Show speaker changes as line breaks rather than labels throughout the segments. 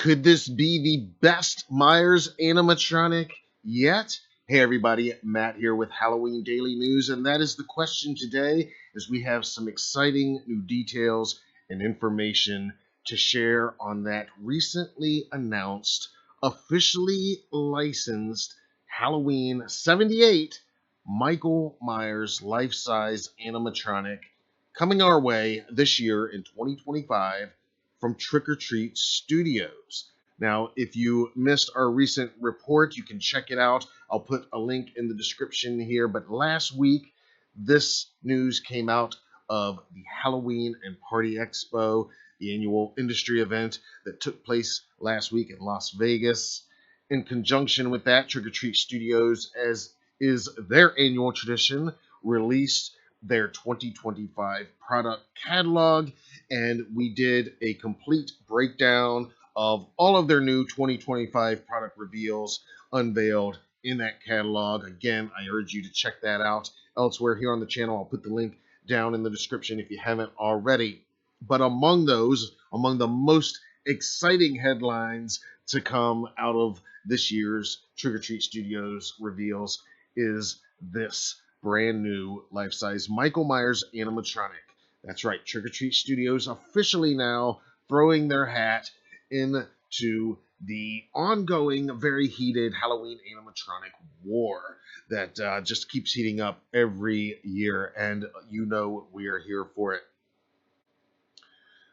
Could this be the best Myers animatronic yet? Hey everybody, Matt here with Halloween Daily News, and that is the question today as we have some exciting new details and information to share on that recently announced, officially licensed Halloween 78 Michael Myers life-size animatronic coming our way this year in 2025 from Trick or Treat Studios. Now, if you missed our recent report, you can check it out. I'll put a link in the description here. But last week, this news came out of the Halloween and Party Expo, the annual industry event that took place last week in Las Vegas. In conjunction with that, Trick or Treat Studios, as is their annual tradition, released their 2025 product catalog, and we did a complete breakdown of all of their new 2025 product reveals unveiled in that catalog. Again, I urge you to check that out elsewhere here on the channel. I'll put the link down in the description if you haven't already. But among the most exciting headlines to come out of this year's Trick or Treat Studios reveals is this brand new life-size Michael Myers animatronic. That's right, Trick or Treat Studios officially now throwing their hat into the ongoing, very heated Halloween animatronic war that just keeps heating up every year, and you know we are here for it.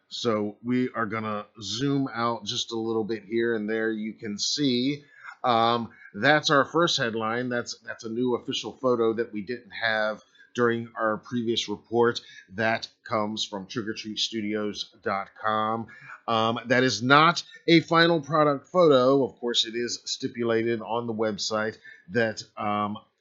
So we are going to zoom out just a little bit here, and there you can see that's our first headline. That's a new official photo that we didn't have during our previous report. That comes from trickortreatstudios.com. That is not a final product photo. Of course, it is stipulated on the website that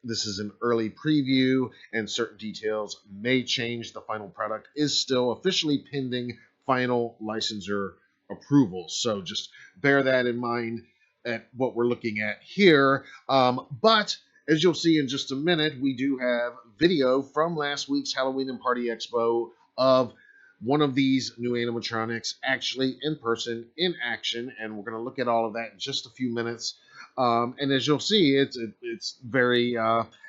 this is an early preview and certain details may change. The final product is still officially pending final licensor approval. So just bear that in mind at what we're looking at here. But as you'll see in just a minute, we do have video from last week's Halloween and Party Expo of one of these new animatronics actually in person, in action, and we're going to look at all of that in just a few minutes. And as you'll see, it's very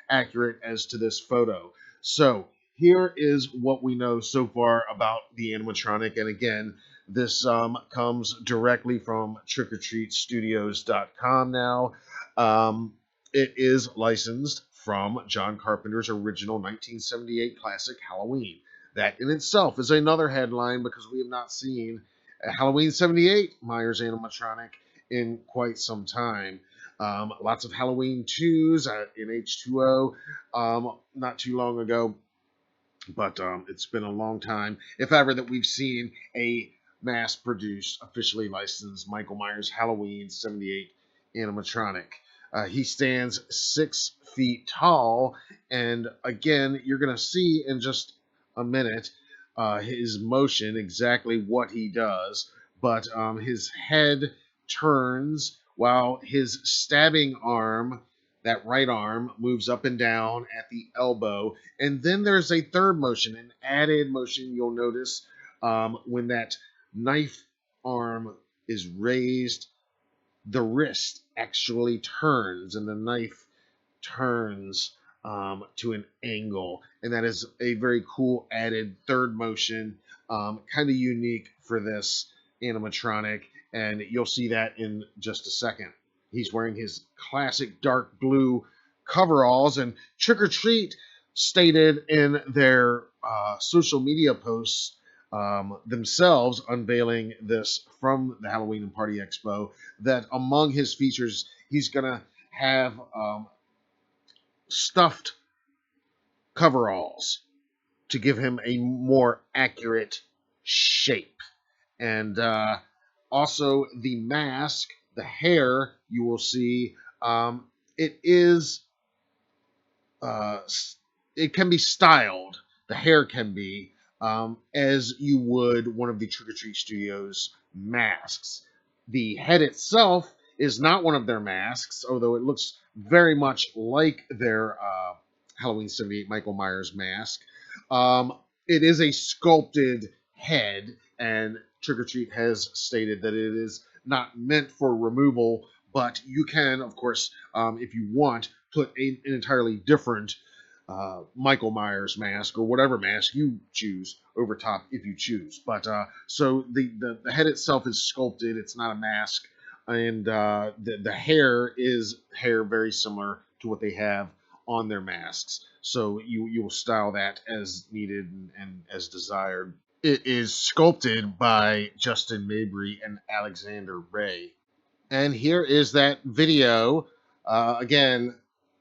accurate as to this photo. So here is what we know so far about the animatronic. And again, this comes directly from trickortreatstudios.com now. It is licensed from John Carpenter's original 1978 classic Halloween. That in itself is another headline because we have not seen a Halloween 78 Myers animatronic in quite some time. Lots of Halloween 2s in H2O not too long ago. But it's been a long time, if ever, that we've seen a mass-produced, officially licensed Michael Myers Halloween 78 animatronic. He stands 6 feet tall, and again, you're going to see in just a minute his motion, exactly what he does, but his head turns while his stabbing arm, that right arm, moves up and down at the elbow. And then there's a third motion, an added motion you'll notice when that knife arm is raised, the wrist actually turns and the knife turns to an angle. And that is a very cool added third motion, kind of unique for this animatronic. And you'll see that in just a second. He's wearing his classic dark blue coveralls, and Trick or Treat stated in their social media posts themselves unveiling this from the Halloween and Party Expo that among his features, he's going to have stuffed coveralls to give him a more accurate shape. And also the mask, the hair, you will see, it can be styled. The hair can be as you would one of the Trick or Treat Studios masks. The head itself is not one of their masks, although it looks very much like their Halloween 78 Michael Myers mask. It is a sculpted head, and Trick or Treat has stated that it is not meant for removal, but you can, of course, if you want, put an entirely different Michael Myers mask or whatever mask you choose over top if you choose. But so the head itself is sculpted; it's not a mask, and the hair is hair very similar to what they have on their masks. So you will style that as needed and as desired. It is sculpted by Justin Mabry and Alexander Ray. And here is that video, again,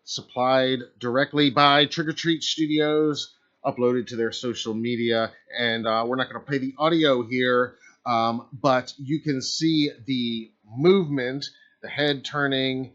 supplied directly by Trick or Treat Studios, uploaded to their social media. And we're not going to play the audio here, but you can see the movement, the head turning,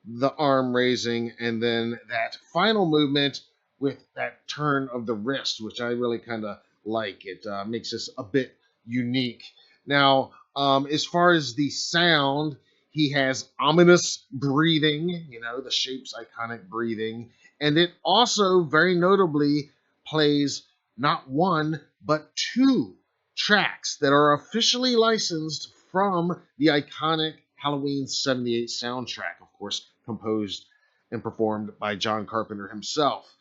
the arm raising, and then that final movement with that turn of the wrist, which I really kind of like. It makes this a bit unique. Now, as far as the sound, he has ominous breathing, the shape's iconic breathing, and it also very notably plays not one, but two tracks that are officially licensed from the iconic Halloween 78 soundtrack, of course, composed and performed by John Carpenter himself.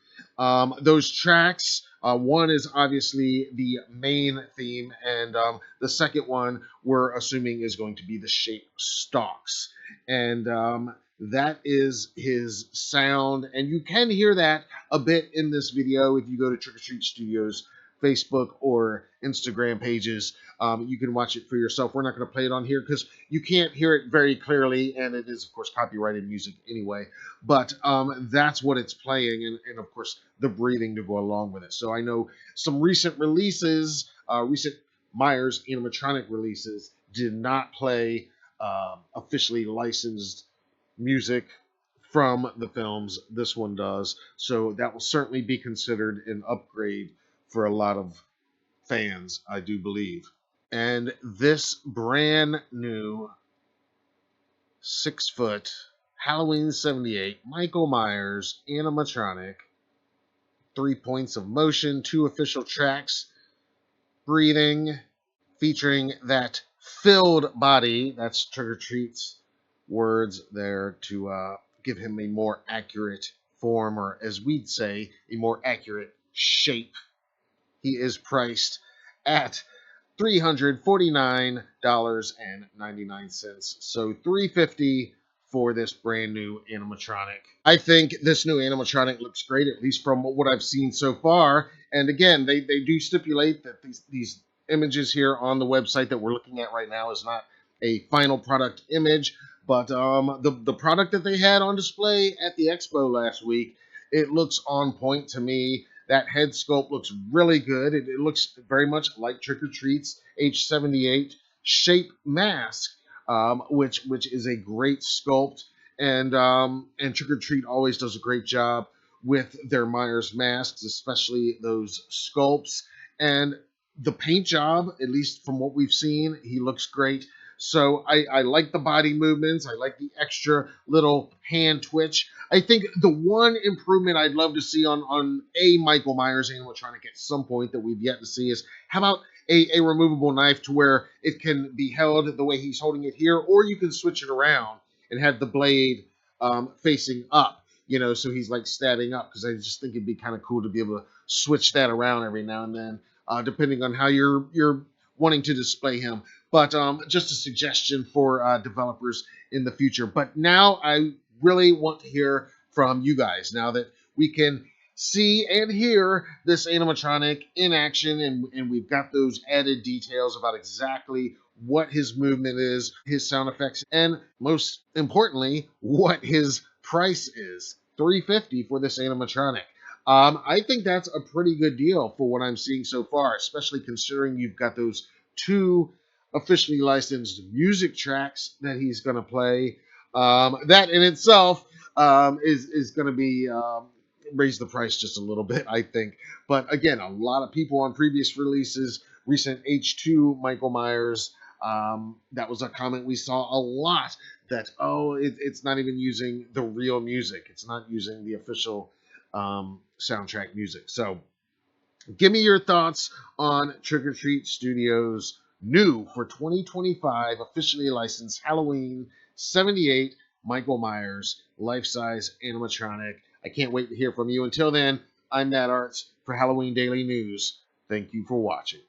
Those tracks, one is obviously the main theme, and the second one we're assuming is going to be the shape stalks. And that is his sound, and you can hear that a bit in this video if you go to Trick or Treat Studios Facebook or Instagram pages. You can watch it for yourself. We're not going to play it on here because you can't hear it very clearly, and it is, of course, copyrighted music anyway. But that's what it's playing, and of course, the breathing to go along with it. So I know some recent releases, recent Myers animatronic releases, did not play officially licensed music from the films. This one does. So that will certainly be considered an upgrade for a lot of fans, I do believe. And this brand new 6 foot Halloween 78 Michael Myers animatronic, 3 points of motion, two official tracks, breathing, featuring that filled body. That's Trick or Treat's words there to give him a more accurate form, or as we'd say, a more accurate shape. He is priced at $349.99. So $350 for this brand new animatronic. I think this new animatronic looks great, at least from what I've seen so far. And again, they do stipulate that these images here on the website that we're looking at right now is not a final product image, but the product that they had on display at the expo last week, it looks on point to me. That head sculpt looks really good. It looks very much like Trick or Treat's H78 shape mask, which is a great sculpt. And Trick or Treat always does a great job with their Myers masks, especially those sculpts. And the paint job, at least from what we've seen, he looks great. So I like the body movements. I like the extra little hand twitch. I think the one improvement I'd love to see on a Michael Myers animatronic at some point that we've yet to see is how about a removable knife to where it can be held the way he's holding it here, or you can switch it around and have the blade facing up, so he's like standing up, because I just think it'd be kind of cool to be able to switch that around every now and then, depending on how you're wanting to display him. But just a suggestion for developers in the future. But now I really want to hear from you guys now that we can see and hear this animatronic in action, and we've got those added details about exactly what his movement is, his sound effects, and most importantly, what his price is. $350 for this animatronic. I think that's a pretty good deal for what I'm seeing so far, especially considering you've got those two officially licensed music tracks that he's going to play. That in itself is going to be raise the price just a little bit, I think. But again, a lot of people on previous releases, recent H2 Michael Myers, that was a comment we saw a lot, that it's not even using the real music. It's not using the official soundtrack music. So give me your thoughts on Trick or Treat Studios' New for 2025, officially licensed Halloween 78 Michael Myers life-size animatronic. I can't wait to hear from you. Until then, I'm Matt Arts for Halloween Daily News. Thank you for watching.